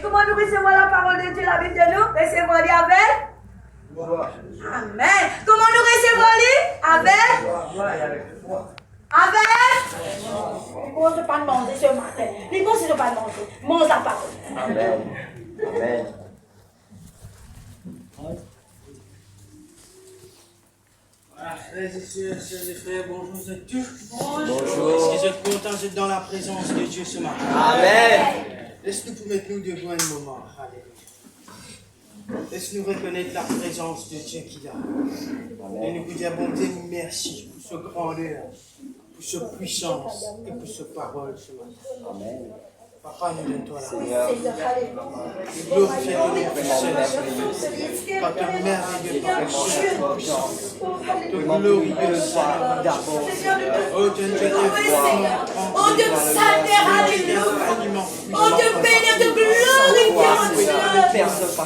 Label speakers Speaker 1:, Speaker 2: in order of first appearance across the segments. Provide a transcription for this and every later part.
Speaker 1: Comment nous recevons la parole de Dieu, la Bible de nous? Recevons-les avec? Amen. Comment nous recevons-les? Avec? Avec? Bon, c'est pas demander ce matin. Les bons, c'est pas demander. Mange la parole.
Speaker 2: Amen. Amen.
Speaker 3: Frères et sœurs, sœurs et frères, bonjour à tous.
Speaker 2: Bonjour.
Speaker 3: Est-ce que vous êtes contents d'être dans la présence de Dieu ce matin?
Speaker 2: Amen.
Speaker 3: Laisse-nous pour mettre nous debout un moment. Alléluia. Laisse-nous reconnaître la présence de Dieu qui est là. Et nous vous dire, bon Dieu, merci pour ce grandeur, pour ce puissance et pour ce parole ce matin.
Speaker 2: Amen.
Speaker 3: Papa, nous donne-toi la
Speaker 2: Seigneur,
Speaker 3: glorifier ton nom tout seul. Par ton merveilleux puissant, ton glorieux Seigneur. Oh, Dieu, Dieu,
Speaker 1: Oh, de Saint-Père, alléluia. Oh, de bénir, de glorifier mon Dieu.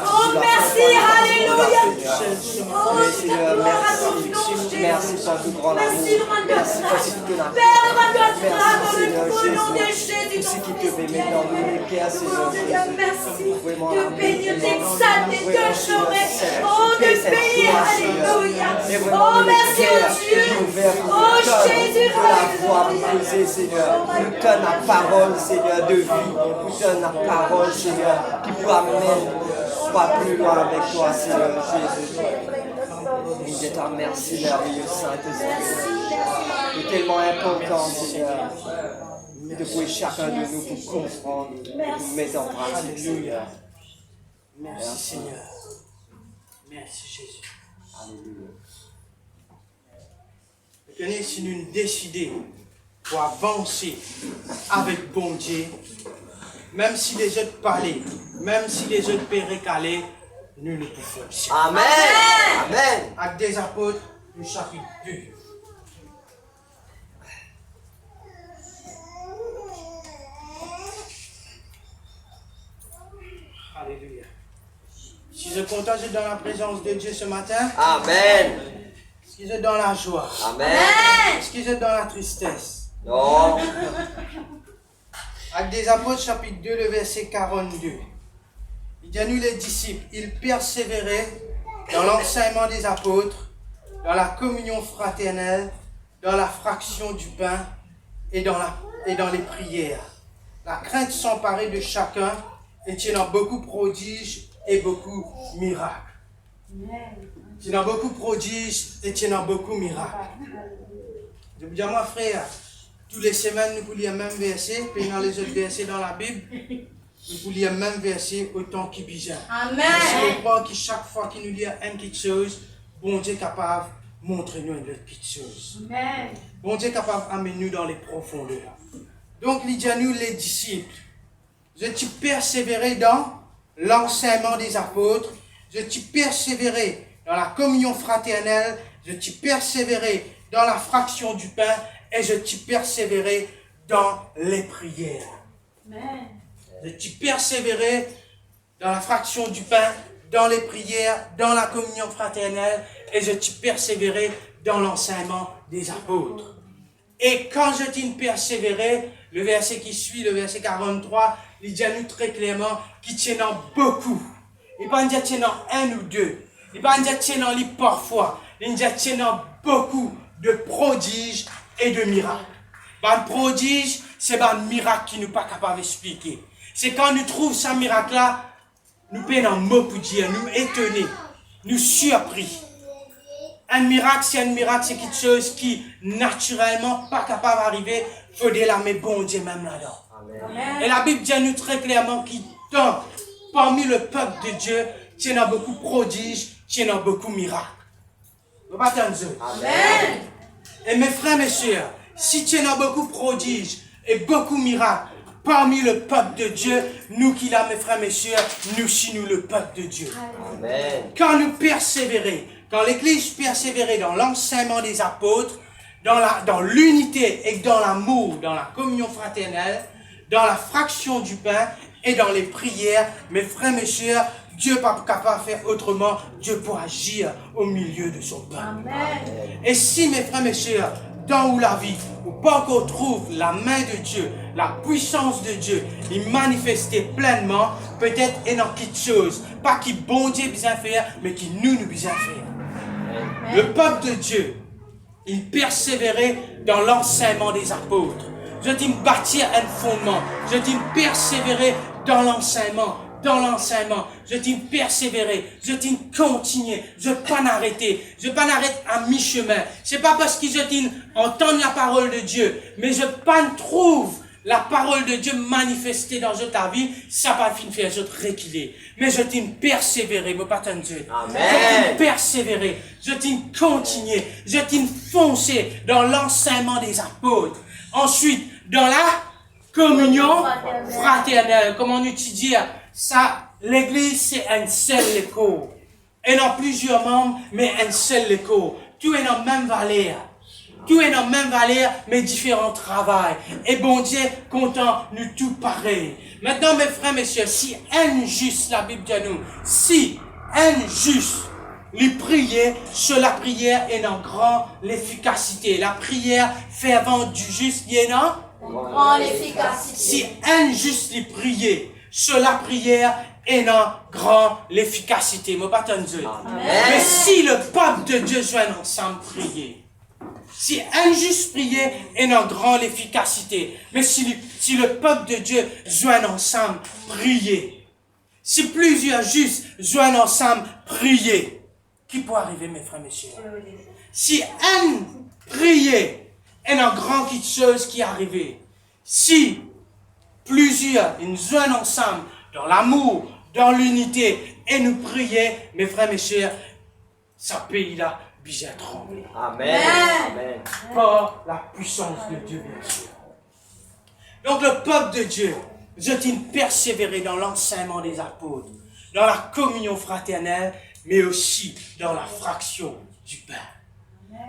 Speaker 1: Oh, merci, alléluia. Oh,
Speaker 2: Seigneur, merci pour tout grand amour.
Speaker 1: Merci,
Speaker 2: Merci pour ce que tu as fait.
Speaker 1: Père,
Speaker 2: Merci, Seigneur
Speaker 1: au nom de
Speaker 2: Jésus.
Speaker 1: Jésus,
Speaker 2: Tout ce qui te permet dans nos Père, Seigneur Jésus.
Speaker 1: merci
Speaker 2: Vraiment,
Speaker 1: de bénir, d'exalter, de chômer. Oh, de bénir, alléluia. Oh, merci, oh Dieu. Oh, Jésus,
Speaker 2: la voix posée, Seigneur. Nous donne la parole, Seigneur, de vie. Nous donne la parole, Seigneur, qui peut amener soit plus loin avec toi, Seigneur Jésus. Et je te remercie, merveilleux Saint-Esprit. C'est tellement important, Seigneur, de pouvoir chacun de nous pour comprendre, pour mettre en pratique, Seigneur.
Speaker 3: Merci, Seigneur. Merci, Jésus.
Speaker 2: Alléluia.
Speaker 3: Tenez, si nous décidons pour avancer avec bon Dieu, même si les autres parlaient, même si les autres pérécalaient, nous ne pouvons pas.
Speaker 2: Amen. Amen.
Speaker 3: Actes des apôtres, le chapitre 2. Alléluia. Si je content, je suis dans la présence de Dieu ce matin.
Speaker 2: Amen.
Speaker 3: Est-ce que je suis dans la joie?
Speaker 2: Amen.
Speaker 3: Est-ce que je suis dans la tristesse?
Speaker 2: Non.
Speaker 3: Actes des apôtres, chapitre 2, le verset 42. Il dit à nous les disciples, ils persévéraient dans l'enseignement des apôtres, dans la communion fraternelle, dans la fraction du pain et dans les prières. La crainte s'emparait de chacun et tenant beaucoup prodiges et beaucoup miracles. Tenant beaucoup prodiges et tenant beaucoup miracles. Je vous dis à moi, frère, toutes les semaines, nous pouvions même verset, puis dans les autres versets dans la Bible, nous pouvions même verset autant qu'il besoin.
Speaker 1: Amen.
Speaker 3: Je crois que chaque fois qu'il nous lit une petite chose, bon Dieu est capable de montrer nous une autre petite chose.
Speaker 1: Amen.
Speaker 3: Bon Dieu est capable d'amener nous dans les profondeurs. Donc, il dit à nous, les disciples, je t'y persévérer dans l'enseignement des apôtres, je t'y persévérer dans la communion fraternelle, je t'y persévérer dans la fraction du pain et je t'y persévérer dans les prières.
Speaker 1: Amen.
Speaker 3: Je t'y persévérer dans la fraction du pain, dans les prières, dans la communion fraternelle et je t'y persévérer dans l'enseignement des apôtres. Et quand je t'y persévérer, le verset qui suit, le verset 43, il dit à nous très clairement qu'il tient en beaucoup. Il ne dit pas tient en un ou deux. Il ne dit pas tient en parfois. Il dit tient en beaucoup de prodiges et de miracles. Un prodige, c'est un miracle qui nous n'est pas capable d'expliquer. C'est quand nous trouvons ce miracle-là, nous peinons un mot pour dire, nous étonnés, nous surpris. Un miracle, c'est quelque chose qui, naturellement, pas capable d'arriver. Il faut délamer bon Dieu même là-dedans. Et la Bible dit à nous très clairement qu'il tente, parmi le peuple de Dieu, il y en a beaucoup de prodiges, il y en a beaucoup de miracles. Vous pas attendre.
Speaker 1: Amen.
Speaker 3: Et mes frères, mes sœurs, si tu en as beaucoup de prodiges et beaucoup de miracles, parmi le peuple de Dieu, nous qui là, mes frères, mes sœurs, nous si nous le peuple de Dieu.
Speaker 2: Amen.
Speaker 3: Quand nous persévérer, quand l'Église persévérait dans l'enseignement des apôtres, dans l'unité et dans l'amour, dans la communion fraternelle, dans la fraction du pain et dans les prières, mes frères, mes sœurs, Dieu n'est pas capable de faire autrement. Dieu peut agir au milieu de son peuple.
Speaker 1: Amen.
Speaker 3: Et si, mes frères, mes sœurs, dans où la vie, ou pas qu'on trouve la main de Dieu, la puissance de Dieu, il manifestait pleinement, peut-être et dans quelque chose, pas qui bon Dieu bien faire, mais qui nous bien faire. Le peuple de Dieu, il persévérait dans l'enseignement des apôtres. Je dis bâtir un fondement, je dis persévérer dans l'enseignement. Je dis persévérer, je dis continuer, je pas n'arrêter, je pas n'arrêter à mi-chemin. C'est pas parce que je dis entendre la parole de Dieu, mais je pas trouve la parole de Dieu manifestée dans ta vie, ça pas fin faire je te reculer. Mais je dis persévérer, me pas Dieu.
Speaker 2: Amen.
Speaker 3: Je dis persévérer, je dis continuer, je dis foncer dans l'enseignement des apôtres. Ensuite, dans la communion fraternelle, comment on utilise ça, l'église c'est un seul corps. Et non plusieurs membres, mais un seul corps. Tout est dans la même valeur. Tout est dans la même valeur, mais différents travail. Et bon Dieu, content, nous tout pareil. Maintenant, mes frères, messieurs, si un juste, la Bible dit à nous, si un juste, lui prier, sur la prière est dans grand l'efficacité. La prière fervente du juste, il est dans
Speaker 1: grand l'efficacité.
Speaker 3: Si un juste lui prier, sur la prière est dans grand l'efficacité. Moi, pas Dieu. Mais si le peuple de Dieu joint ensemble prier, si un juste prier est dans grand l'efficacité, mais si le peuple de Dieu joint ensemble prier, si plusieurs justes joignent ensemble prier, qui peut arriver, mes frères, messieurs? Si un prier est dans grand quelque chose qui est arrivé, si plusieurs ils joignent ensemble dans l'amour, dans l'unité, et nous prier, mes frères, mes chers, ce pays-là, bien trembler.
Speaker 2: Amen. Amen.
Speaker 3: Par la puissance de Dieu, bien sûr. Donc le peuple de Dieu, je dis persévérer dans l'enseignement des apôtres, dans la communion fraternelle, mais aussi dans la fraction du pain.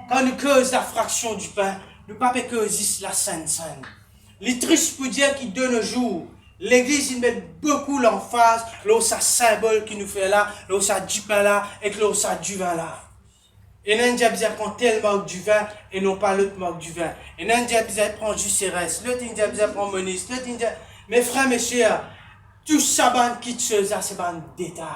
Speaker 3: Quand nous causons la fraction du pain, nous ne pas causer la Sainte-Sainte. Les tristes pour dire qu'ils de nos jours, l'Église, ils mettent beaucoup l'emphase, là où ça symbole qui nous fait là, là où ça du pain là, et là où ça du vin là. Et l'un dit, ils prennent tel marque du vin, et non pas l'autre marque du vin. Et l'un dit, ils prennent du cérès, l'autre dit, ils prennent monis, l'autre dit, mes frères, mes chers, tout ça, qui chose c'est un détail.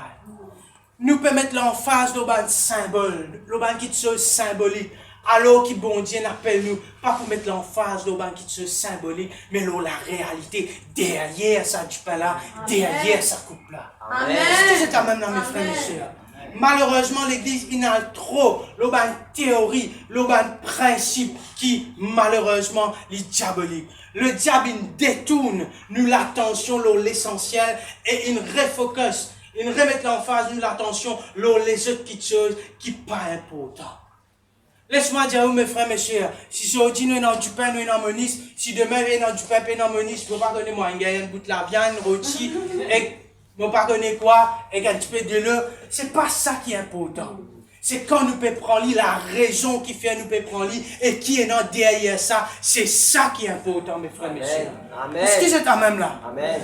Speaker 3: Nous pouvons mettre l'emphase dans le symbole, le qui chose symbolique. Alors que bon Dieu appelle nous, pas pour mettre l'emphase dans le qui chose symbolique, mais dans la réalité, derrière ça du pain là, derrière ça coupe là.
Speaker 1: Amen.
Speaker 3: Est-ce que c'est quand même dans mes frères, mes chers? Malheureusement, l'Église, il a trop, l'auban théorie, l'auban principe qui, malheureusement, est diabolique. Le diable, il détourne, nous, l'attention, l'essentiel, et il refocus, il remet l'emphase, nous, l'attention, les autres petites choses qui pas importantes. Laisse-moi dire, mes frères, mes chers, si je dis nous, dans du pain, nous, dans monis, si demain, nous, dans du pain, dans monis, je ne peux pas donner moi, un bout de la viande, rôti, et mon pas donner quoi, et un petit peu de l'eau, c'est pas ça qui est important. C'est quand nous pouvons prendre la raison qui fait nous pouvons prendre et qui est derrière ça, c'est ça qui est important, mes frères, mes chers. Est-ce que c'est quand même là?
Speaker 2: Amen.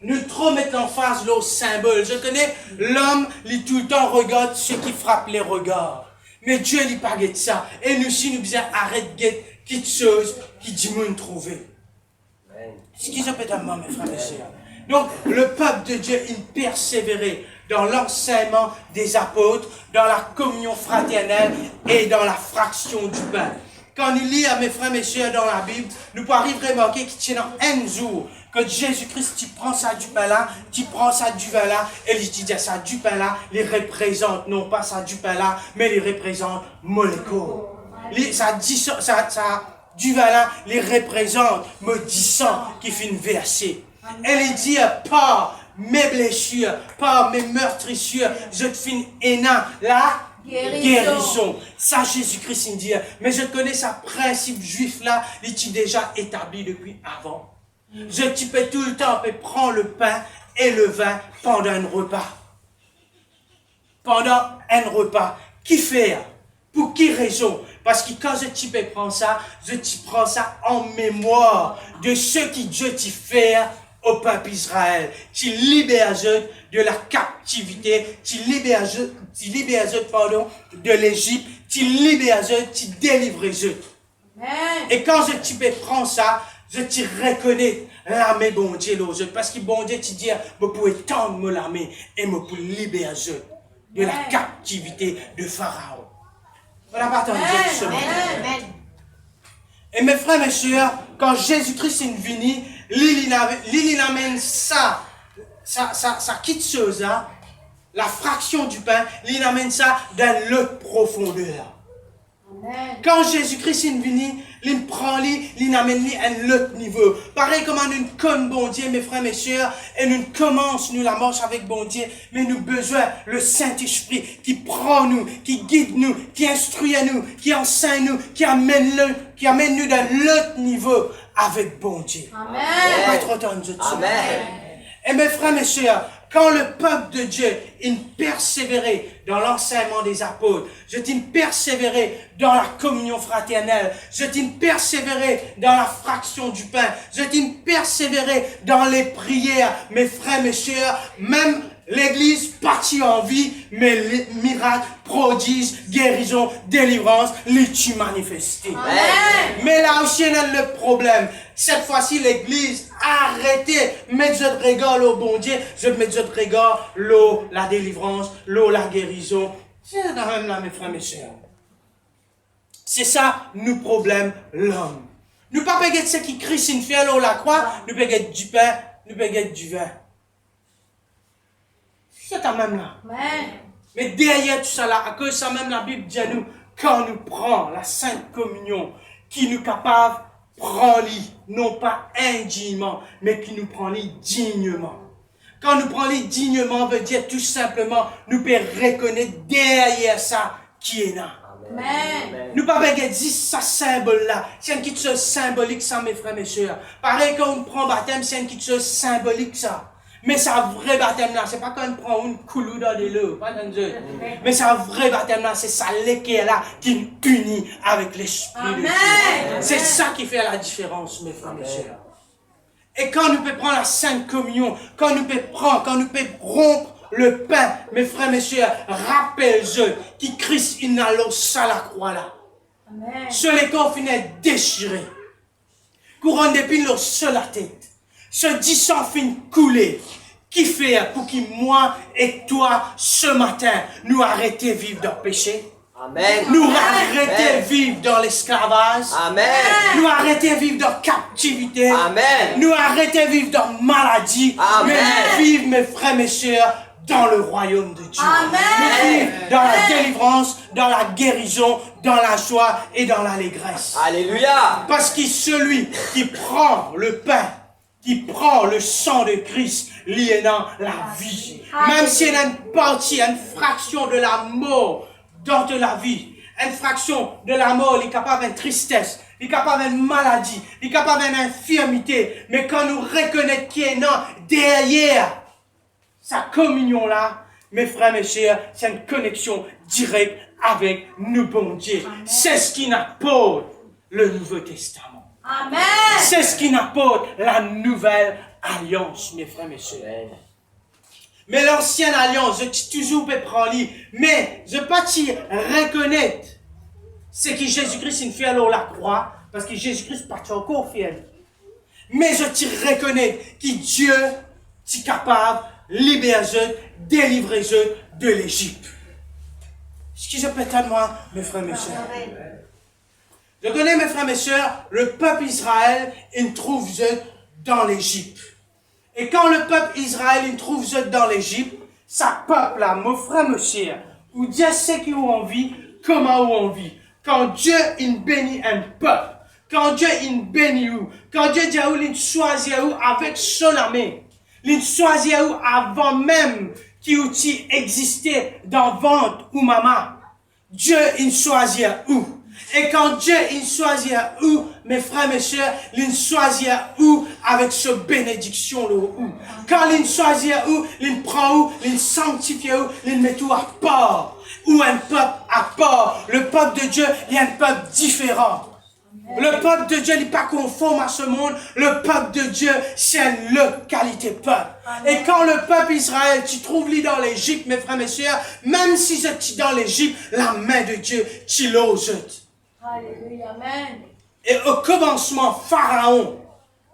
Speaker 3: Nous trop mettre en face le symbole. Je connais l'homme, il tout le temps regarde ce qui frappe les regards. Mais Dieu, il pas de ça. Et nous, si nous disons, arrête de quelque chose qui dit nous trouver. Ce qui s'appelle à moi, mes frères, mes chers. Donc, le peuple de Dieu, il persévérait dans l'enseignement des apôtres, dans la communion fraternelle et dans la fraction du pain. Quand il lit à mes frères, mes chers dans la Bible, nous pouvons arriver à remarquer qu'il tient dans un jour que Jésus-Christ, tu prends ça du pain là, tu prends ça du vin là, et il dit ça du pain là, les représente, non pas ça du pain là, mais les représente molécule. Ça du vin là, les représente maudissant qui fait une versée. Elle il dit, par mes blessures, par mes meurtrissures, je te fais une énan, la guérison. Ça, Jésus-Christ, il dit, mais je connais ce principe juif là, il est déjà établi depuis avant. Je peux tout le temps prendre le pain et le vin pendant un repas. Pendant un repas. Qui faire? Pour qui raison? Parce que quand je peux prendre ça, je prends ça en mémoire de ce que Dieu t'a fait au peuple Israël. Tu libères de la captivité, tu libères de l'Égypte, tu libères tu délivres eux. Et quand je t'y prends ça, je t'y reconnais l'armée bon Dieu l'autre. Parce que bon Dieu t'y dit, vous pouvez tendre me l'armée et me pour libérer de la captivité de Pharaon. On n'a pas attendu ce matin. Et mes frères, mes sœurs, quand Jésus-Christ est venu, il amène ça quitte chose là, la fraction du pain, il amène ça dans l'autre profondeur. Quand Jésus-Christ est venu, il prend il amène à un autre niveau. Pareil comme nous connaissons bon Dieu, mes frères, mes sœurs, et nous commençons la marche avec bon Dieu, mais nous avons besoin le Saint-Esprit qui prend nous, qui guide nous, qui instruit nous, qui enseigne nous, qui amène nous dans l'autre niveau avec bon Dieu. Amen. Amen. Et mes frères, mes sœurs, quand le peuple de Dieu, il persévérait dans l'enseignement des apôtres, je t'ai persévéré dans la communion fraternelle, je t'ai persévéré dans la fraction du pain, je t'ai persévéré dans les prières, mes frères, mes sœurs, même l'église partit en vie, mais les miracles, prodiges, guérisons, délivrances, les tu manifestés. Mais là aussi, il y a le problème. Cette fois-ci, l'église a arrêté de mettre de regard au bon Dieu, je mets de regard l'eau, la délivrance, l'eau, la guérison. C'est quand même là, mes frères, mes sœurs. C'est ça, nous problème, l'homme. Nous pas payer ce qui Christ une fait à la croix, nous payer du pain, nous payer du vin. C'est quand même là. Mais derrière tout ça là, à cause de ça même la Bible dit à nous, quand nous prenons la Sainte Communion, qui nous capable prend-lit, non pas indignement, mais qui nous prend-lit dignement. Quand nous prenons-lit dignement, veut dire tout simplement, nous pouvons reconnaître derrière ça qui est là. Amen. Nous pas dire ça symbole là, c'est une petite chose symbolique ça mes frères mes sœurs. Pareil quand on prend baptême, c'est une petite chose symbolique ça. Mais c'est un vrai baptême là, c'est pas quand on prend une coulou dans de l'eau, pas dans Dieu. Mais c'est un vrai baptême là, c'est ça l'équerre là qui nous unit avec l'Esprit de Dieu. C'est ça qui fait la différence, mes frères, mes sœurs. Et quand nous pouvons prendre la Sainte Communion, quand nous pouvons rompre le pain, mes frères, mes sœurs, rappelle-je qui Christ il n'a l'os à la croix là. Sur les corps finit déchiré. Couronne d'épines l'os sur la tête. Ce 10 sang fin couler, qui fait pour que moi et toi, ce matin, nous arrêtions de vivre dans le péché?
Speaker 2: Amen.
Speaker 3: Nous arrêtions de vivre dans l'esclavage.
Speaker 2: Amen.
Speaker 3: Nous arrêtions de vivre dans la captivité.
Speaker 2: Amen.
Speaker 3: Nous arrêtions de vivre dans la maladie.
Speaker 2: Amen.
Speaker 3: Mais nous vivons, mes frères, mes sœurs, dans le royaume de Dieu.
Speaker 1: Amen.
Speaker 3: Nous vivons dans la délivrance, dans la guérison, dans la joie et dans l'allégresse.
Speaker 2: Alléluia.
Speaker 3: Parce que celui qui prend le pain, qui prend le sang de Christ, lié dans la vie. Même s'il y a une partie, une fraction de la mort dans de la vie, une fraction de la mort, il est capable d'une tristesse, il est capable d'une maladie, il est capable d'une infirmité. Mais quand nous reconnaissons qu'il est derrière sa communion là, mes frères, mes sœurs, c'est une connexion directe avec nous, bon Dieu. C'est ce qui n'apporte le Nouveau Testament.
Speaker 1: Amen.
Speaker 3: C'est ce qui n'apporte la nouvelle alliance, mes frères, mes sœurs. Mais l'ancienne alliance, je toujours peux prendre, mais je pas t'y reconnaître. C'est que Jésus-Christ il fait alors la croix, parce que Jésus-Christ partit encore fier. Mais je t'y reconnais que Dieu est capable de libérer, délivrer de l'Égypte. Ce que je peux dire moi, mes frères, mes sœurs. Je connais, mes frères, mes sœurs, le peuple Israël, il trouve dans l'Égypte. Et quand le peuple Israël, il trouve dans l'Égypte, ça peuple là, mon frère, mes sœurs, où Dieu sait qui ont envie, comment on vit. Quand Dieu, il bénit un peuple, quand Dieu, il bénit où, quand Dieu dit où, il choisit où avec son armée, il choisit où avant même qu'il existait dans ventre ou maman. Dieu, il choisit où. Et quand Dieu, il choisit où, mes frères, mes sœurs, il choisit où avec ce bénédiction là où. Quand il choisit où, il prend où, il sanctifie où, il met tout à part. Ou un peuple à part. Le peuple de Dieu, il y a un peuple différent. Le peuple de Dieu n'est pas conforme à ce monde. Le peuple de Dieu, c'est une localité peuple. Et quand le peuple Israël, tu trouves lui dans l'Égypte, mes frères, mes sœurs, même si tu es dans l'Égypte, la main de Dieu, tu l'oses.
Speaker 1: Alléluia, amen.
Speaker 3: Et au commencement, Pharaon,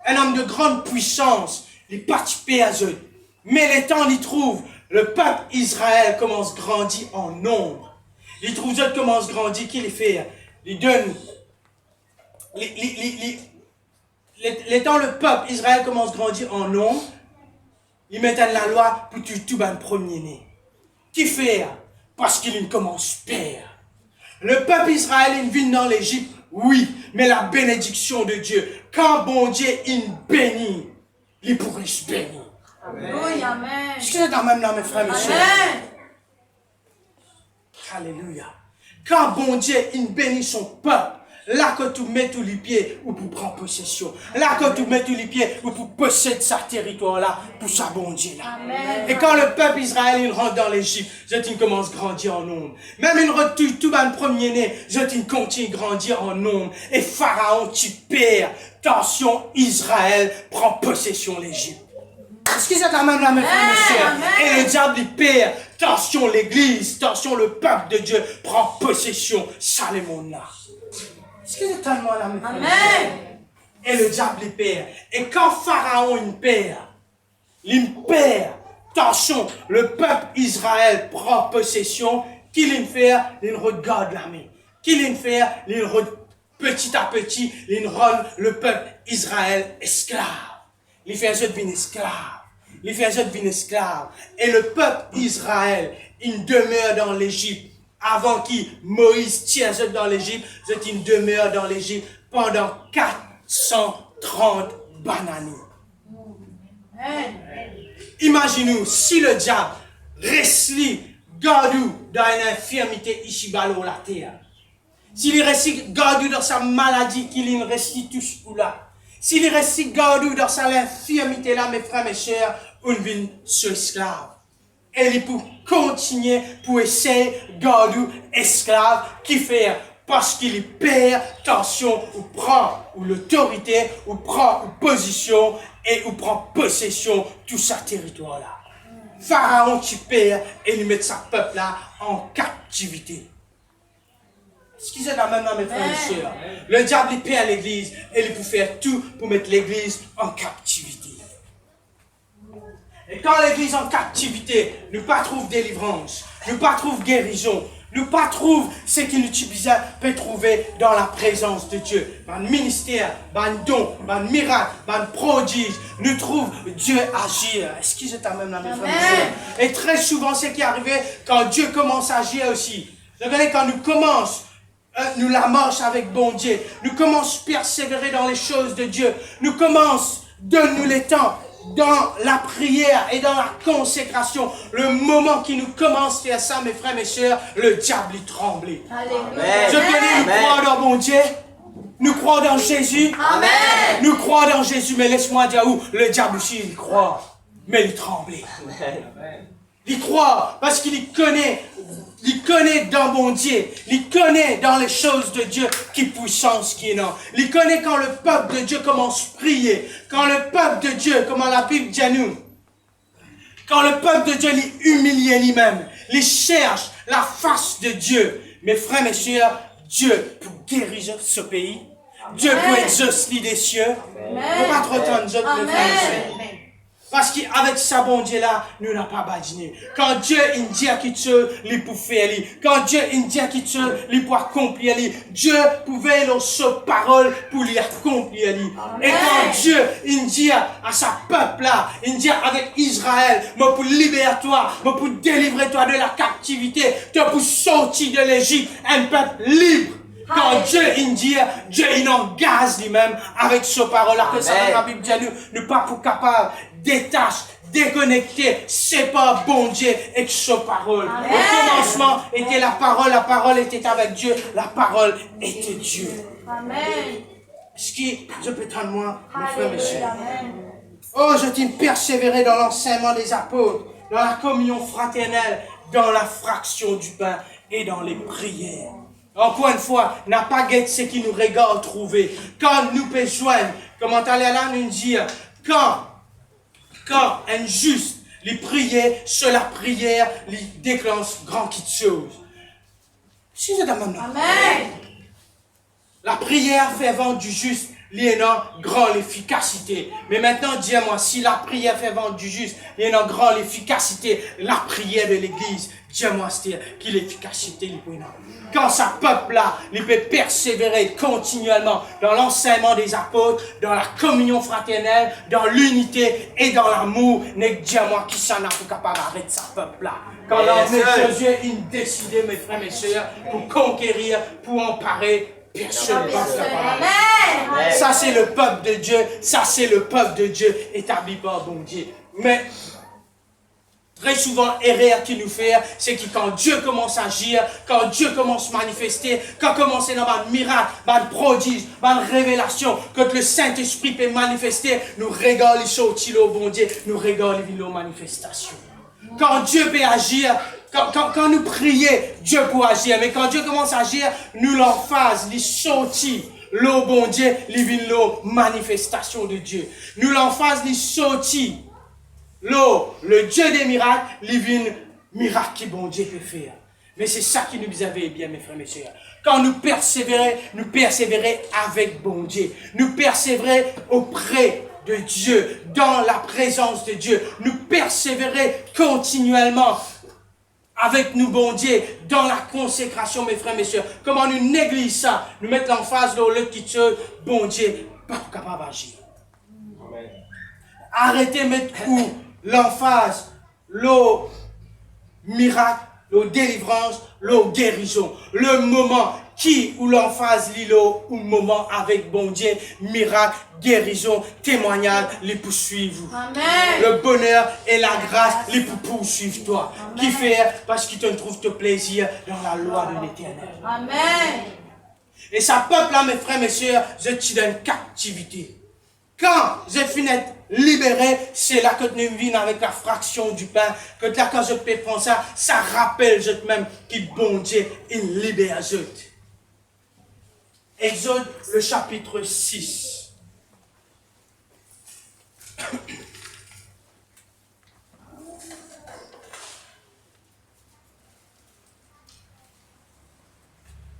Speaker 3: un homme de grande puissance, il participait à eux. Mais les temps l'y trouvent, le peuple Israël commence à grandir en nombre. Il trouve eux commence à grandir, qu'il les fait, il donne, les temps le peuple Israël commence à grandir en nombre, ils mettent la loi pour tuer tout le premier-né. Qui fait? Parce qu'il commence père. Le peuple Israël, il vit dans l'Égypte, oui, mais la bénédiction de Dieu, quand bon Dieu, il bénit, il pourrait se bénir.
Speaker 1: Oui, amen.
Speaker 3: Est-ce que c'est quand même là, mes frères et mes sœurs?
Speaker 1: Amen.
Speaker 3: Alléluia. Quand bon Dieu, il bénit son peuple, là que tu mets tous les pieds ou pour prendre possession. Là que tu mets tous les pieds ou pour posséder sa territoire là, pour sa bon Dieu là.
Speaker 1: Amen.
Speaker 3: Et quand le peuple Israël il rentre dans l'Égypte, il commence à grandir en nombre. Même il retue tout le premier-né, il continue à grandir en nombre. Et Pharaon, tu perds. Tension, Israël prend possession de l'Égypte. Est-ce que c'est quand même la même chose? Et le diable il perd. Tension, l'église, tension, le peuple de Dieu prend possession. Ça le monde là. Est-ce que c'est tellement la même chose? Et le diable il perd. Et quand Pharaon il perd, attention, le peuple Israël prend possession, qu'il fait, il regarde l'armée. Qu'il fait, petit à petit, il rend le peuple Israël esclave. Il fait un jeu de vie esclave. Il fait un jeu de vie esclave. Et le peuple Israël, il demeure dans l'Égypte. Avant qu'il Moïse tire dans l'Égypte, il demeure dans l'Égypte pendant 430 bananes. Imaginez-nous, si le diable reste gardou dans une infirmité ici bas sur la terre, s'il reste gardou dans sa maladie qu'il reste tout là, s'il reste gardou dans sa infirmité là, mes frères, mes sœurs, on vient sur esclave. Et il peut continuer pour essayer de garder esclave qui fait parce qu'il perd tension ou prend ou l'autorité ou prend ou position et ou prend possession de tout sa territoire là. Pharaon qui perd et il met sa peuple là en captivité. Excusez-moi maintenant mes frères et sœurs. Le diable il perd l'église et il peut faire tout pour mettre l'église en captivité. Et quand l'église en captivité, nous pas trouve délivrance, nous pas trouve guérison, nous pas trouve ce qu'il utilise peut trouver dans la présence de Dieu. Dans le ministère, dans le don, dans le miracle, dans le prodige, nous trouve Dieu agir. Est-ce que c'est même la même chose? Et très souvent, ce qui est arrivé quand Dieu commence à agir aussi. Regardez, quand nous commençons nous la marche avec bon Dieu, nous commençons à persévérer dans les choses de Dieu, nous commençons, donne-nous les temps, dans la prière et dans la consécration, le moment qui nous commence à faire ça, mes frères, mes sœurs, le diable y tremble. Je te dis, nous croyons dans bon Dieu, nous croyons dans Jésus,
Speaker 1: Amen.
Speaker 3: Nous croyons dans Jésus, mais laisse-moi dire où le diable aussi, il croit, mais il tremble. Il croit parce qu'il connaît dans bon Dieu, il connaît dans les choses de Dieu qui puissance qui est non. Il connaît quand le peuple de Dieu commence à prier, quand le peuple de Dieu, comme la Bible dit à nous, quand le peuple de Dieu l'humilie lui-même, il cherche la face de Dieu. Mes frères, mes sœurs, Dieu pour guérir ce pays, Dieu pour exaucer des cieux, pour pas trop attendre mes frères, mes sœurs. Parce qu'avec sa bon Dieu là, nous n'avons pas badiné. Quand Dieu il dit à qui tu il peut faire, quand Dieu il dit à qui tu il peut accomplir, Dieu pouvait leur sa parole pour lui accomplir. Et quand Dieu il dit à sa peuple là, il dit avec Israël, moi pour libérer toi, moi pour délivrer toi de la captivité, toi pour sortir de l'Égypte, un peuple libre. Quand Dieu il dit, Dieu il engage lui-même avec sa parole là, que ça dans la Bible dit à nous pas pour capable détache, déconnecter, c'est pas bon Dieu et sa parole. Amen. Au commencement était la parole était avec Dieu, la parole était Dieu.
Speaker 1: Amen.
Speaker 3: Ce qui, je peux t'en moi, mes frères et sœurs. Oh, je t'ai persévéré dans l'enseignement des apôtres, dans la communion fraternelle, dans la fraction du pain et dans les prières. Encore une fois, n'a pas guette ce qui nous regarde trouver. Quand nous peut joindre, comment aller là nous dire, quand un juste les prières, sur la prière, les déclenche grand quelque chose. Si c'est dans maintenant.
Speaker 1: Amen.
Speaker 3: La prière fervente du juste, il y a une grande efficacité. Mais maintenant, dis-moi, si la prière fervente du juste, il y a une grande efficacité, la prière de l'église, dis-moi, c'est qu'il y a l'efficacité, quand sa peuple-là, il peut persévérer continuellement dans l'enseignement des apôtres, dans la communion fraternelle, dans l'unité et dans l'amour, n'est dis-moi qui s'en a pour capable d'arrêter sa peuple-là. Quand l'homme de Jésus, il décidé, mes frères et sœurs, pour conquérir, pour emparer, personne ne passe la parole. Ça, c'est le peuple de Dieu. Ça, c'est le peuple de Dieu établi par bon Dieu. Mais, très souvent, l'erreur qu'il nous fait, c'est que quand Dieu commence à agir, quand Dieu commence à manifester, quand commence dans un miracle, un prodige, une révélation, quand le Saint-Esprit peut manifester, nous regardons les choses au bon Dieu, nous regardons les manifestations. Quand Dieu peut agir, quand nous prions, Dieu peut agir. Mais quand Dieu commence à agir, nous l'emphase, les sorties, l'eau bon Dieu, les manifestation de Dieu. Nous l'emphase, les sorties, l'eau, le Dieu des miracles, les miracles que bon Dieu peut faire. Mais c'est ça qui nous avait bien, mes frères et sœurs. Quand nous persévérer avec bon Dieu. Nous persévérer auprès de Dieu, dans la présence de Dieu. Nous persévérer continuellement avec nous, bon Dieu, dans la consécration, mes frères, mes sœurs. Comment nous négligeons ça? Nous mettons l'emphase dans le petit chose, bon Dieu, pas capable d'agir. Arrêtez de mettre l'emphase, le miracle, la délivrance, la guérison. Le moment où l'emphase l'îlot, ou moment avec bon Dieu, miracle, guérison, témoignage, les poursuivent. Le bonheur et la grâce, les poursuivent toi. Amen. Qui fait parce qu'il te trouve te plaisir dans la loi de l'Éternel.
Speaker 1: Amen.
Speaker 3: Et ça peuple là, mes frères, mes sœurs, je suis dans une captivité. Quand je finis d'être libéré, c'est là que nous vivons avec la fraction du pain. Que là, quand je peux prendre ça, ça rappelle je même qu'il bon Dieu, il libère je. Exode, le chapitre 6.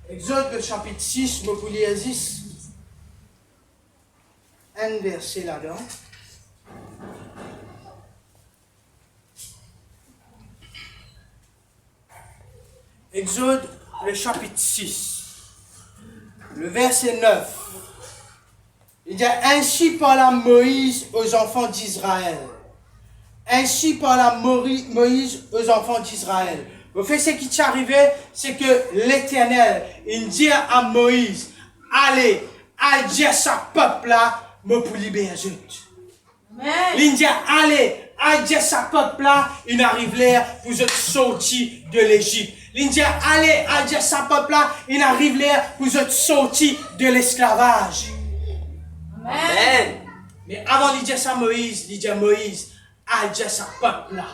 Speaker 3: Exode, le chapitre 6, vous pouvez lire un verset là-dedans. Exode, le chapitre 6. Le verset 9, il dit « Ainsi parla Moïse aux enfants d'Israël. » Ainsi parla Moïse aux enfants d'Israël. Au fait, ce qui est arrivé, c'est que l'Éternel, il dit à Moïse, « Allez, dire sa peuple là, me pour libérer. » Il dit « Allez, dire sa peuple là, il arrive là, vous êtes sortis de l'Égypte. » L'Indien, allez, dire sa peuple là, il arrive là, vous êtes sortis de l'esclavage. Amen. Mais avant de dire ça, Moïse, il dit Moïse, dire sa peuple là.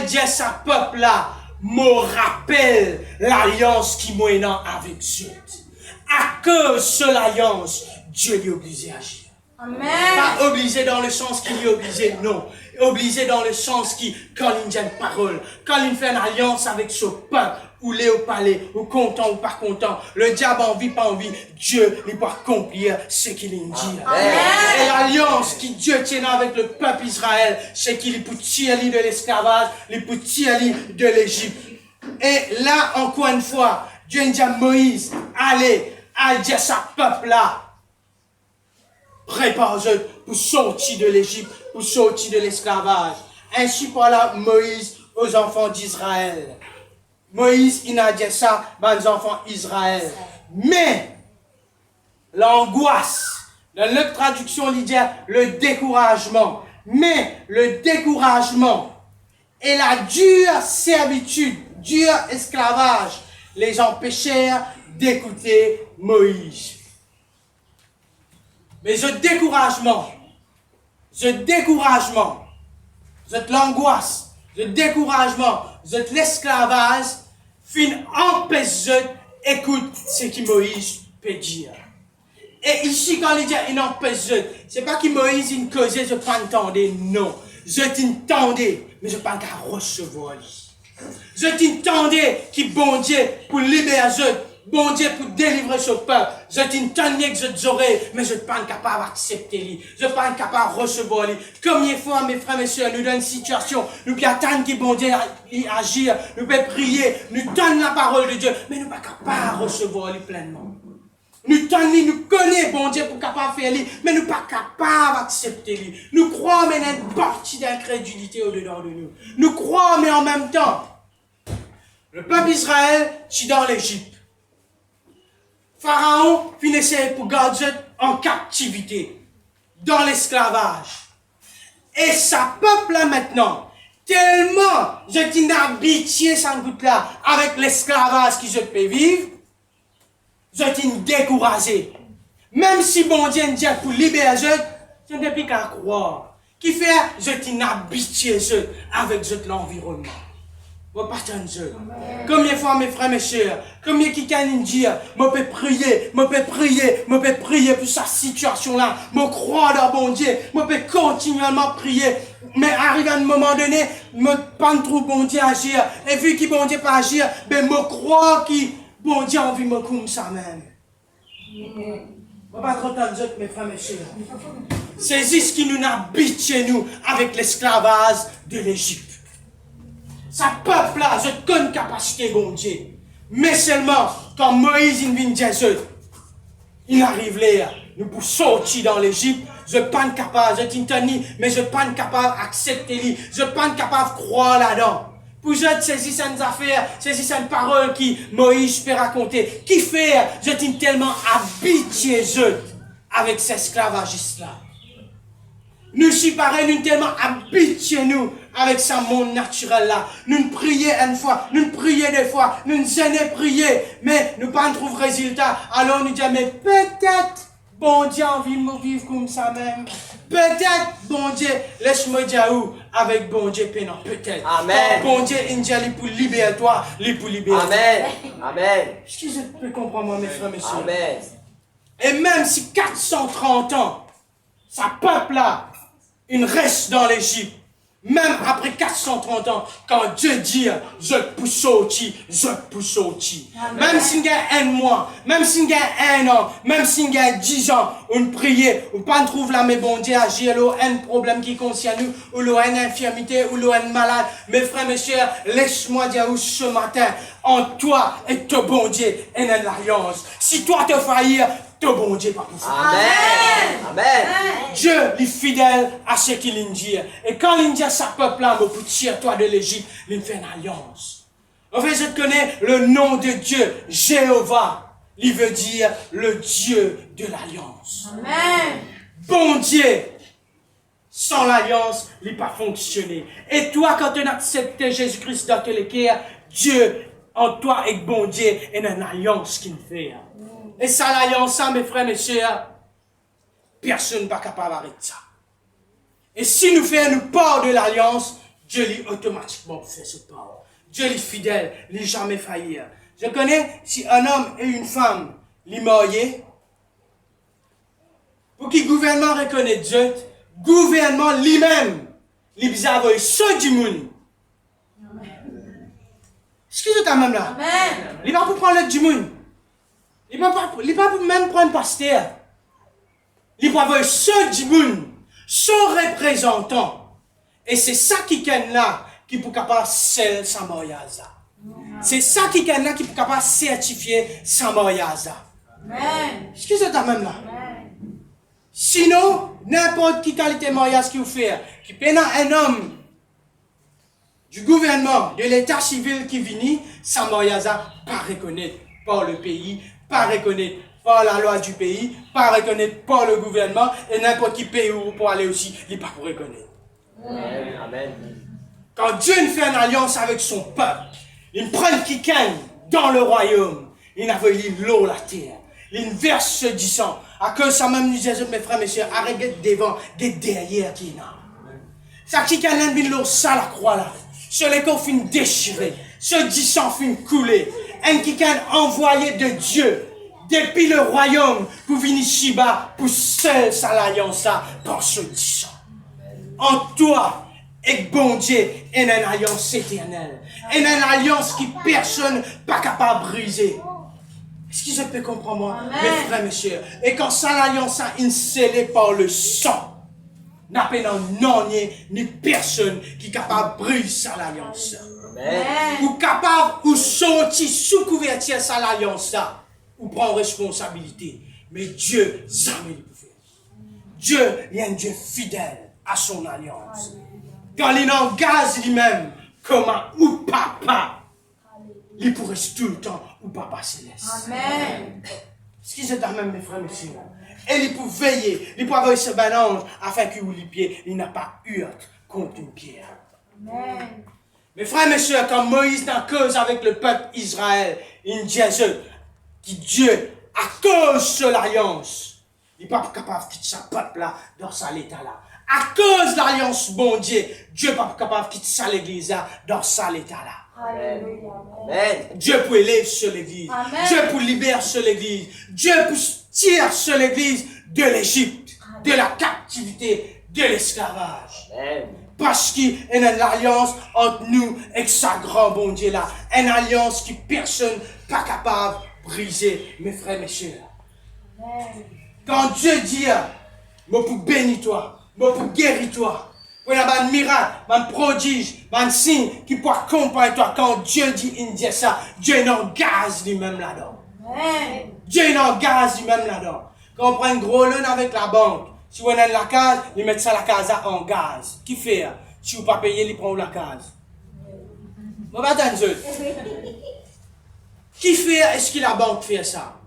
Speaker 3: Dire sa peuple là, me rappelle l'alliance qui m'a eu avec Dieu. À cause de l'alliance, Dieu lui a obligé à agir. Amen. Pas obligé dans le sens qu'il est obligé, non. Obligé dans le sens qui, quand il dit une parole, quand il fait une alliance avec ce peuple, ou l'est au palais, ou content ou pas content, le diable envie, pas envie, Dieu il peut accomplir ce qu'il dit. Amen. Et l'alliance qui Dieu tient avec le peuple Israël, c'est qu'il peut tirer de l'esclavage, il peut tirer de l'Égypte. Et là, encore une fois, Dieu dit à Moïse, allez, dire sa peuple là, prépare-je pour sortir de l'Égypte, pour sortir de l'esclavage. Ainsi parla Moïse aux enfants d'Israël. Moïse, il a dit ça aux enfants d'Israël. Mais, l'angoisse, dans l'autre traduction, il dit le découragement. Mais, le découragement et la dure servitude, dur esclavage, les empêchèrent d'écouter Moïse. Mais ce découragement, l'angoisse, ce découragement, l'esclavage, fin empêche écoute ce que Moïse peut dire. Et ici, quand il dit il empêche, c'est pas que Moïse il causait, je pas entendre, non. Je t'entendais, mais je pas qu'à recevoir. Je t'entendais qui bon Dieu pour libérer Bon Dieu, pour délivrer ce peuple, je t'entendais que je t'aurais, mais je ne suis pas capable d'accepter lui. Je ne suis pas capable de recevoir lui. Combien de fois, mes frères et sœurs, nous dans une situation, nous pouvons attendre que bon Dieu agir, nous pouvons prier, nous donnons la parole de Dieu, mais nous ne sommes pas capables de recevoir lui pleinement. Nous tenons, nous connaissons bon Dieu pour capable de faire lui, mais nous ne sommes pas capables d'accepter lui. Nous croyons, mais il y a une partie d'incrédulité au-dedans de nous. Nous croyons, mais en même temps, le peuple Israël, c'est dans l'Égypte. Pharaon finissait pour garder en captivité, dans l'esclavage. Et sa peuple là maintenant, tellement je t'ai habitué sans doute là, avec l'esclavage qui je peux vivre, je t'ai découragé. Même si bon Dieu dit pour libérer je ne peux qu'à croire. Qui fait, je t'ai habitué avec l'environnement. Moi, partage. Combien de fois, mes frères, mes sœurs, combien qui can dire, moi peux prier pour cette situation-là, moi croire dans bon Dieu, moi peux continuellement prier, mais arrive à un moment donné, moi pas trop bon Dieu agir, et vu qu'il bon Dieu pas agir, ben moi croire qu'il bon Dieu a envie de me comme ça même. Moi pas trop de mes frères, mes sœurs. C'est ce qui nous habite chez nous avec l'esclavage de l'Égypte. Sa peuple là, je connais capacité bon Dieu. Mais seulement, quand Moïse vient dire, il arrive là, nous pour sortir dans l'Égypte, je ne suis pas capable, je t'interdis, mais je ne suis pas capable d'accepter lui, je ne suis pas capable de croire là-dedans. Pour je saisir ces affaires, saisir ces paroles qui Moïse peut raconter. Qui fait, je t'ai tellement habitué avec ces esclavagistes là. Nous sommes pareils, nous tellement habitués nous avec ce monde naturel là. Nous prions une fois, nous prions deux fois, nous jamais prier, mais nous pas trouver résultat. Alors nous disons, mais peut-être, bon Dieu a envie de vivre comme ça même. Peut-être, bon Dieu, laisse-moi dire où, avec bon Dieu pénant, peut-être.
Speaker 2: Amen.
Speaker 3: Bon Dieu, il dit, pour libérer toi, il pour libérer toi.
Speaker 2: Amen. Amen.
Speaker 3: Est-ce que je peux comprendre, moi, mes frères, mes sœurs?
Speaker 2: Amen.
Speaker 3: Et même si 430 ans, sa peuple là, il reste dans l'Égypte. Même après 430 ans, quand Dieu dit, je pousse sortir, je pousse sortir. Même s'il y a un mois, même s'il y a un an, même s'il y a 10 ans, on prie, on pas trouve là, mais bon Dieu agit, ou un problème qui concerne nous, ou une infirmité, ou un malade. Mes frères, mes sœurs, laisse-moi dire ce matin, en toi et ton bon Dieu, et une alliance. Si toi te faillir, ton bon Dieu pas possible.
Speaker 2: Amen. Amen.
Speaker 3: Dieu est fidèle à ce qu'il dit. Et quand il dit à sa peuple là, pour tirer toi de l'Égypte, il fait une alliance. En fait, je connais le nom de Dieu, Jéhovah. Il veut dire le Dieu de l'alliance.
Speaker 1: Amen.
Speaker 3: Bon Dieu, sans l'alliance, il n'a pas fonctionné. Et toi, quand tu as accepté Jésus-Christ dans tes cœurs, Dieu, en toi et bon Dieu, est une alliance qu'il fait. Et ça, l'alliance, ça, mes frères, mes sœurs, personne n'est pas capable d'arrêter ça. Et si nous faisons une part de l'alliance, Dieu lui automatiquement fait ce part. Dieu est fidèle, il n'est jamais failli. Je connais, si un homme et une femme les mariés, pour que le gouvernement reconnaisse Dieu, le gouvernement lui-même, il va avoir ceux du monde. Excusez-moi même là.
Speaker 1: Amen.
Speaker 3: Il va pour prendre l'aide du monde. Il ne va pas même prendre pasteur. Il va avoir ceux du monde, son représentant. Et c'est ça qui est là, qui peut capable de sa mariage. C'est ça qui est là, qui peut capable de certifier sa mariage.
Speaker 1: Amen.
Speaker 3: Excusez-moi même là.
Speaker 1: Amen.
Speaker 3: Sinon, n'importe quelle qualité de mariage qu'il fait, qui peut un homme du gouvernement, de l'état civil qui vient, sa mariage pas reconnaître par le pays, pas reconnaître par la loi du pays, pas reconnaître par le gouvernement, et n'importe qui pays où pour aller aussi, il n'est pas pour reconnaître.
Speaker 2: Amen.
Speaker 3: Quand Dieu fait une alliance avec son peuple, il prend quelqu'un dans le royaume, il envoie l'eau la terre, il verse ce du sang, à cause ça même nous disait, mes frères, mes sœurs, arrêtez devant, des derrière qui n'a. Ça qui a l'eau, ça la croix là, sur les corps fin déchiré, ce du sang fin coulé, un qui a envoyé de Dieu, depuis le royaume, pour venir Shiba, pour seul sa l'alliance par ce du sang. En toi, et bon Dieu, est une alliance éternelle. Et une alliance qui personne pas capable de briser. Est-ce que je peux comprendre, moi,
Speaker 1: Amen.
Speaker 3: mes frères, mes sœurs? Et quand ça, l'alliance, est scellée par le sang, n'a pas ni personne qui est capable de briser ça, l'alliance.
Speaker 2: Amen.
Speaker 3: Ou capable, ou sortir sous couverture ça, l'alliance, ou prendre responsabilité. Mais Dieu, jamais il peut faire. Dieu est un Dieu fidèle à son alliance. Quand il engage lui-même comme un ou papa, il pourrait tout le temps ou papa céleste.
Speaker 1: Amen.
Speaker 3: Ce qui est même mes frères, mes sœurs. Et il peut veiller, il peut avoir ce balance afin que les pieds, il n'a pas heurte contre une pierre.
Speaker 1: Amen.
Speaker 3: Mes frères, mes sœurs, quand Moïse n'a cause avec le peuple Israël, il dit que Dieu, à cause de l'alliance, il n'est pas capable de quitter sa peuple là, dans sa état là. À cause de l'alliance, bon Dieu, Dieu n'est pas capable de quitter sa l'église là, dans sa état là.
Speaker 2: Amen.
Speaker 3: Dieu peut élever sur l'église.
Speaker 1: Amen.
Speaker 3: Dieu peut libérer sur l'église. Dieu peut tirer sur l'église de l'Égypte, de la captivité, de l'esclavage.
Speaker 2: Amen.
Speaker 3: Parce qu'il y a une alliance entre nous et sa grand bon Dieu là. Une alliance que personne n'est pas capable de briser, mes frères, mes sœurs. Quand Dieu dit, moi pour bénir toi, moi pour guérir toi, il y a un miracle, un prodige, un signe qui peut accompagner toi. Quand Dieu dit, il dit ça, Dieu n'engage lui-même là-dedans. Dieu n'engage lui-même là-dedans. Quand on prend un gros loan avec la banque, si on a la case, ils mettent ça la case en gaz. Qui fait? Si vous ne pas payer, ils prennent la case. On va dans le Qui fait? Est-ce que la banque fait ça?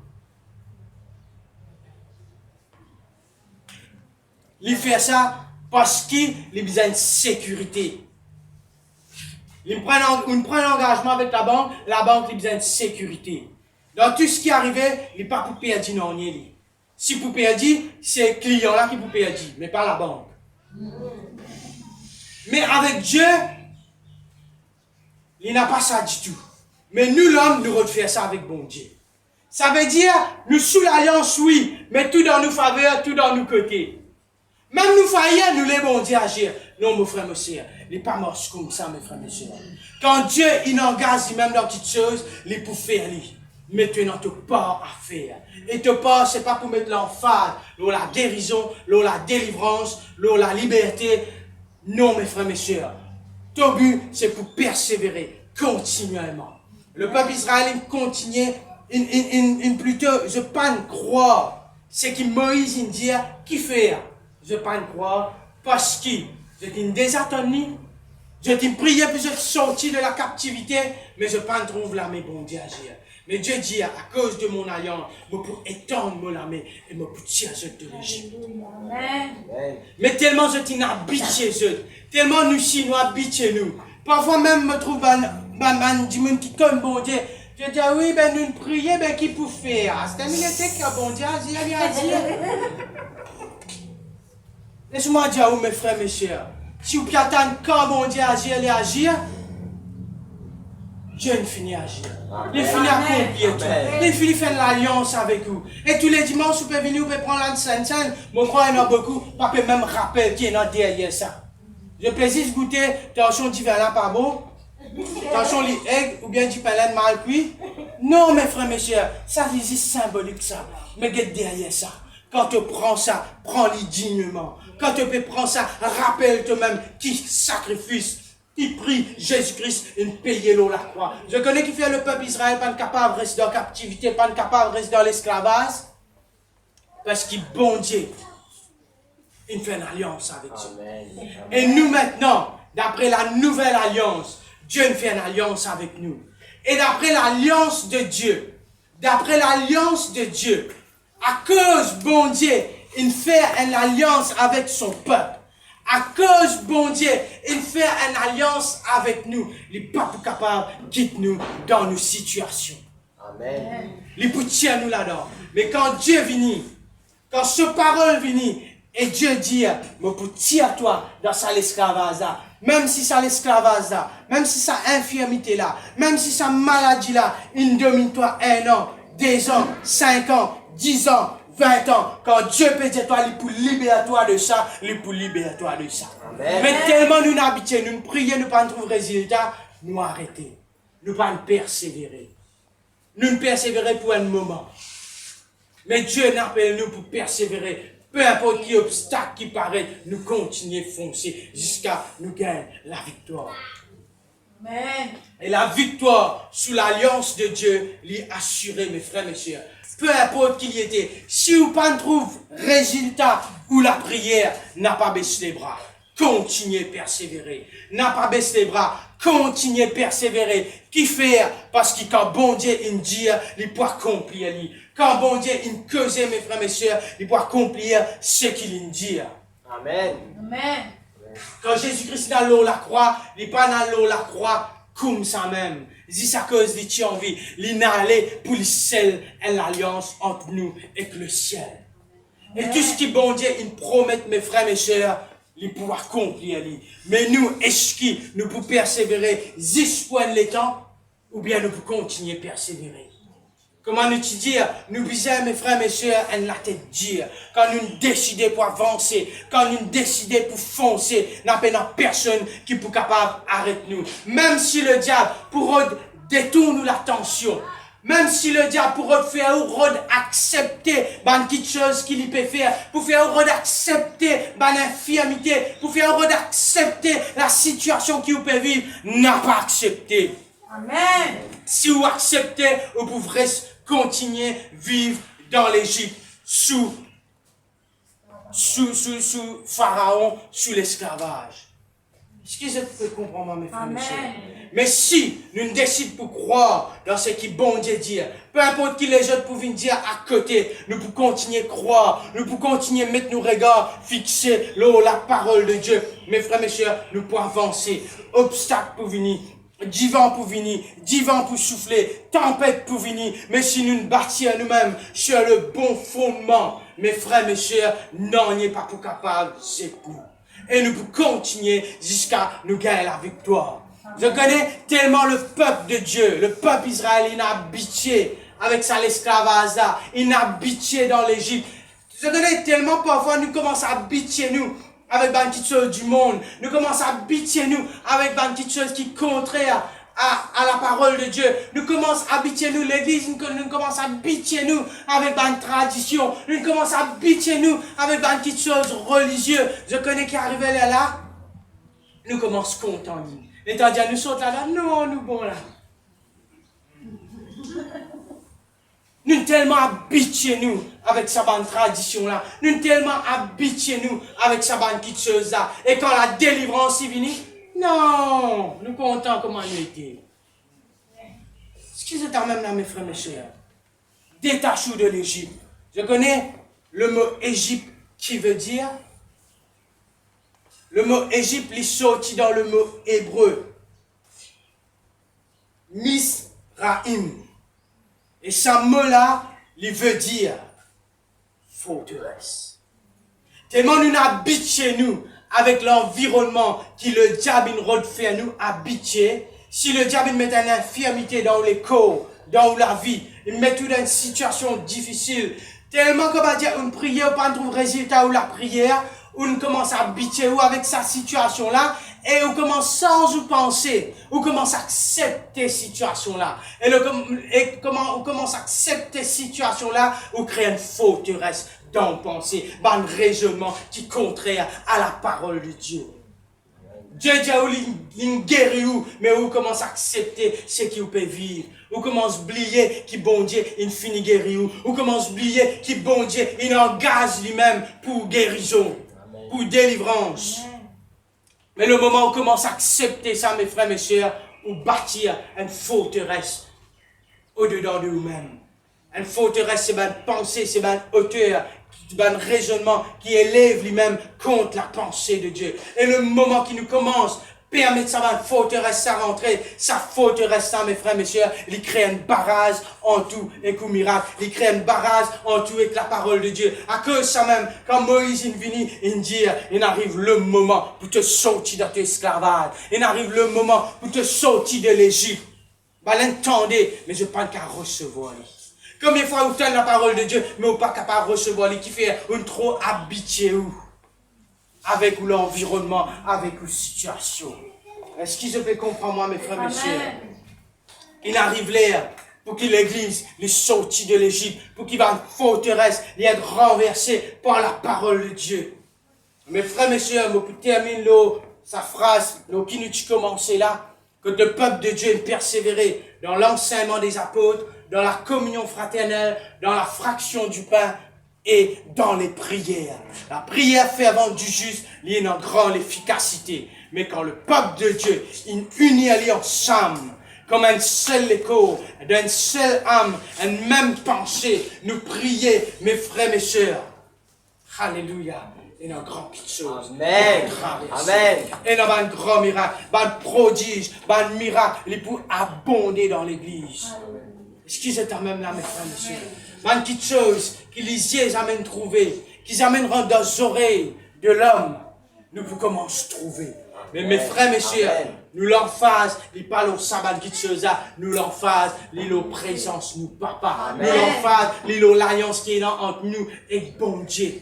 Speaker 3: Il fait ça parce qu'il a besoin de sécurité. Il prend l'engagement avec la banque a besoin de sécurité. Dans tout ce qui est arrivé, il n'est pas pour perdre non rien. Si pour perdre, c'est le client là qui pour perdre, mais pas la banque. Mais avec Dieu, il n'a pas ça du tout. Mais nous, l'homme, nous refaire ça avec bon Dieu. Ça veut dire, nous sous l'alliance, oui, mais tout dans nos faveurs, tout dans nos côtés. Même nous faillir, nous les bons Dieu agir. Non, mes frères, mes sœurs, il n'est pas mort comme ça, mes frères, mes sœurs. Quand Dieu, il engage lui-même dans petites choses, il peut faire lui. Maintenant, tu n'as pas à faire. Et tu pas, c'est pas pour mettre l'emphase, la guérison, la délivrance, la liberté. Non, mes frères, mes sœurs. Ton but, c'est pour persévérer continuellement. Le peuple Israël, il continue, plutôt, je ne pas croire. C'est que Moïse, il dit, qui fait? Je ne pas croire, parce que je t'ai désattendu, je t'ai prié pour sortir de la captivité, mais je ne pas trouve la main bon Dieu agir. Mais Dieu dit, à cause de mon alliance, je peux étendre mon main et je peux tirer de l'Égypte. Mais tellement je t'ai habité chez eux, tellement nous Chinois habitent chez nous. Parfois même, je trouve des gens qui comme bon Dieu. Je dis, oui, ben nous prions, ben qui peut faire? C'est un militaire qui a bon Dieu agir. Laisse-moi dire, mes frères, mes sœurs, si vous attendez quand bon Dieu agir, Dieu ne finit à agir. Il finit à accomplir tout. Il finit à faire l'alliance avec vous. Et tous les dimanches, vous pouvez venir, vous pouvez prendre la Sainte-Sainte. Mon croix, il y en a beaucoup. Pas peut même rappeler qui est derrière ça. Je peux juste goûter, tension d'hiver là, pas bon. Tension les aigles ou bien du pain mal cuit. Non, mes frères, mes sœurs, ça c'est symbolique ça. Mais derrière ça. Quand tu prends ça, prends-le dignement. Quand tu peux prendre ça, rappelle toi-même qui sacrifice, qui prie Jésus-Christ et payer l'eau la croix. Je connais qui fait le peuple Israël pas capable de rester dans la captivité, pas capable de rester dans l'esclavage. Parce qu'il bon Dieu, il fait une alliance avec Dieu. Et nous maintenant, d'après la nouvelle alliance, Dieu fait une alliance avec nous. Et d'après l'alliance de Dieu, à cause, bon Dieu, il fait une alliance avec son peuple. À cause, bon Dieu, il fait une alliance avec nous. Il n'est pas capable de quitter nous dans nos situations.
Speaker 2: Amen.
Speaker 3: Il peut tirer nous là-dedans. Mais quand Dieu vient, quand ce parole vient, et Dieu dit, je peux tirer toi dans sa esclavage là, même si ça l'esclavage là, même si ça infirmité là, même si ça maladie là, il domine toi 1 an, 2 ans, 5 ans, 10 ans, 20 ans, quand Dieu peut dire toi, il peut libérer toi de ça, il peut libérer toi de ça.
Speaker 2: Amen.
Speaker 3: Mais tellement nous n'habitons, nous prions, nous ne pas trouver résultat, nous arrêter, nous pas persévérer. nous ne persévérer pour un moment. Mais Dieu n'appelle nous pour persévérer. Peu importe qui obstacle qui paraît, nous continuer à foncer jusqu'à nous gagner la victoire.
Speaker 1: Amen.
Speaker 3: Et la victoire sous l'alliance de Dieu l'est assurée, mes frères, mes sœurs. Peu importe qu'il y était, si vous ne trouvez pas résultat ou la prière n'a pas baissé les bras, continuez à persévérer. N'a pas baissé les bras, continuez à persévérer. Qui faire? Parce que quand bon Dieu il dit, il peut accomplir. Quand bon Dieu il cause, mes frères, mes sœurs, il peut accomplir ce qu'il dit.
Speaker 2: Amen.
Speaker 1: Amen.
Speaker 3: Quand Jésus-Christ est dans l'eau la croix, il n'est pas dans l'eau la croix comme ça même. C'est à cause de tient envie. Il n'a allé pour le ciel et l'alliance entre nous et le ciel. Et tout ce qui bon Dieu, il promet, mes frères, mes sœurs, il pourra accomplir. Mais nous, est-ce que nous pouvons persévérer jusqu'à le temps, ou bien nous pouvons continuer à persévérer? Comment nous dire, nous disons, mes frères, mes sœurs, en la tête dire, quand nous décidons pour avancer, quand nous décidons pour foncer, n'a pas personne qui peut capable d'arrêter nous. Même si le diable pour détourne l'attention, même si le diable pour faire ou accepter quelque chose qu'il peut faire, pour faire accepter l'infirmité, pour faire accepter la situation qu'il peut vivre, n'a pas accepté.
Speaker 1: Amen.
Speaker 3: Si vous acceptez, vous pourrez continuer à vivre dans l'Égypte sous Pharaon, sous l'esclavage. Est-ce que vous pouvez comprendre, mes frères et mes sœurs? Mais si nous décidons pour croire dans ce que bon Dieu dit, peu importe qui les autres pouvaient dire à côté, nous pouvons continuer à croire, nous pouvons continuer à mettre nos regards fixés sur la parole de Dieu. Mes frères et mes sœurs, nous pouvons avancer. Obstacles pour venir. Divan pour venir, divan pour souffler, tempête pour venir, mais si nous nous bâtissons nous-mêmes sur le bon fondement, mes frères, mes sœurs, non, n'est pas pour capable, c'est nous. Et nous pouvons continuer jusqu'à nous gagner la victoire. Je connais tellement le peuple de Dieu, le peuple israélien, il a habitué avec sa l'esclavage, il a habitué dans l'Égypte. Je connais tellement parfois nous commençons à habituer nous avec des petites choses du monde. Nous commençons à habituer nous avec des petites choses qui sont contraires à la parole de Dieu. Nous commençons à habituer nous l'église, nous commençons à habituer nous avec des traditions. Nous commençons à habituer nous avec des petites choses religieuses. Je connais qui arrivait là. Nous commençons contents. Et t'as dit, nous sommes là, non, nous bon là. Nous sommes tellement habitués, nous, avec sa bande tradition-là. Nous sommes tellement habitués, nous, avec sa bande petite chose-là. Et quand la délivrance est venue, non, nous contents comment nous étions. Excusez-moi même là, mes frères, mes sœurs. Détachez-vous de l'Égypte. Je connais le mot Égypte qui veut dire. Le mot Égypte, il est sorti dans le mot hébreu. Misraïm. Et ce mot-là, il veut dire forteresse. Tellement nous habitons chez nous avec l'environnement qui le diable fait nous habiter. Si le diable met une infirmité dans les corps, dans la vie, il met tout dans une situation difficile. Tellement qu'on va dire une prière, pas trouve résultat ou la prière, on commence à habiter ou avec sa situation-là, et on commence sans ou penser, on commence à accepter cette situation-là. Et comment on commence à accepter cette situation-là, on crée une forteresse dans la pensée, un raisonnement qui est contraire à la parole de Dieu. Dieu dit à vous, il guérit vous, mais vous commencez à accepter ce qui vous peut vivre. Vous commencez à oublier que bon Dieu, il finit guérir vous. Vous commencez à oublier que bon Dieu, il engage lui-même pour guérison, pour délivrance. Mais le moment où on commence à accepter ça, mes frères, mes sœurs, ou bâtir une forteresse au-dedans de vous-même. Une forteresse, c'est une pensée, c'est une hauteur, c'est un raisonnement qui élève lui-même contre la pensée de Dieu. Et le moment qui nous commence, permettre ça, une forteresse à rentrer, sa forteresse, ça, mes frères, mes sœurs, il crée un barrage en tout et qu'au miracle, il crée un barrage en tout avec la parole de Dieu. À cause de ça même, quand Moïse est venu, il dit, il arrive le moment pour te sortir de ton esclavage. Il arrive le moment pour te sortir de l'Égypte. Bah, l'entendez, mais je ne parle qu'à recevoir. Combien de fois vous tenez la parole de Dieu, mais vous n'êtes pas capable de recevoir, qui fait un trop habitué avec l'environnement, avec la situation. Est-ce qu'ils peuvent comprendre, moi, mes frères et mes sœurs? Il arrive l'air, pour que l'Église les sortit de l'Égypte, pour qu'il va une forteresse, les être renversé par la parole de Dieu. Mes frères, mes sœurs, je termine sa phrase, qui nous commencé là, que le peuple de Dieu ait persévéré dans l'enseignement des apôtres, dans la communion fraternelle, dans la fraction du pain et dans les prières. La prière fervente du juste, il y a une grande efficacité. Mais quand le peuple de Dieu, il unit ensemble, comme un seul corps, d'une seule âme, une même pensée, nous prier, mes frères, mes sœurs. Alléluia. Il y a une grande chose.
Speaker 2: Amen. Amen.
Speaker 3: Et il y a un grand miracle, un prodige, un miracle, il peut abonder dans l'église. Est-ce qu'ils étaient même là, mes frères, mes sœurs? Une petite chose qu'ils y amènent trouver, qu'ils amèneront dans les oreilles de l'homme, nous pouvons comment se trouver. Mais mes frères, mes sœurs, nous l'emphase, il parle au sabbat de chose, nous l'emphase, l'île présence, nous papa. Nous l'emphase, l'île l'alliance qui est là entre nous et bon Dieu.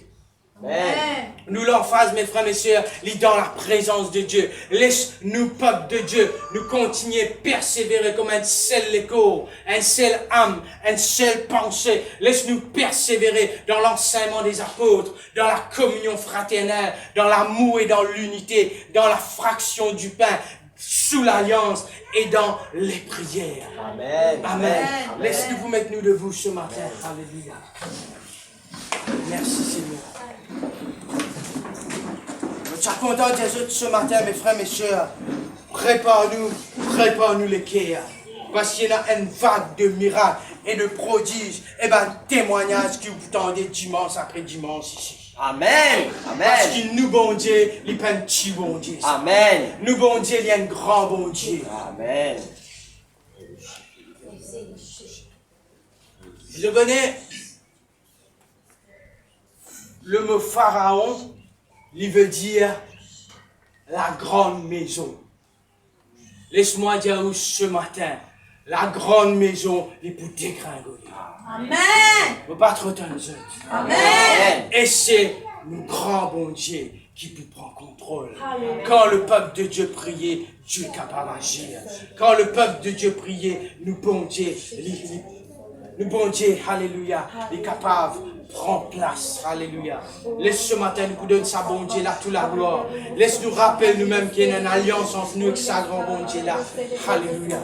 Speaker 2: Amen.
Speaker 3: Nous l'emphase, mes frères, mes sœurs, dans la présence de Dieu. Laisse-nous, peuple de Dieu, nous continuer à persévérer comme un seul corps, un seul âme, une seule pensée. Laisse-nous persévérer dans l'enseignement des apôtres, dans la communion fraternelle, dans l'amour et dans l'unité, dans la fraction du pain, sous l'alliance et dans les prières.
Speaker 2: Amen.
Speaker 3: Amen. Laisse-nous vous mettre nous debout ce matin. Alléluia. Merci Seigneur. Je suis content de dire ce matin, mes frères, mes sœurs, prépare-nous les cœurs. Parce qu'il y a une vague de miracles et de prodiges et témoignages qui vous tendez dimanche après dimanche ici.
Speaker 2: Amen.
Speaker 3: Parce
Speaker 2: Amen.
Speaker 3: que nous, bon Dieu, il pas un petit bon Dieu.
Speaker 2: Amen.
Speaker 3: Nous, bon Dieu, il y a un grand bon Dieu.
Speaker 2: Amen.
Speaker 3: Je connais le mot pharaon, il veut dire la grande maison. Laisse-moi dire ce matin, la grande maison est pour dégringoler.
Speaker 1: Amen.
Speaker 3: Ne pas trop t'en dire.
Speaker 1: Amen.
Speaker 3: Et c'est le grand bon Dieu qui peut prendre contrôle. Quand le peuple de Dieu priait, Dieu est capable d'agir. Quand le peuple de Dieu priait, nous bon Dieu, alléluia, est capable de prendre place, alléluia. Laisse ce matin nous donner sa bon Dieu là, toute la gloire. Laisse nous rappeler nous-mêmes qu'il y a une alliance entre nous et sa grand bon Dieu là, alléluia.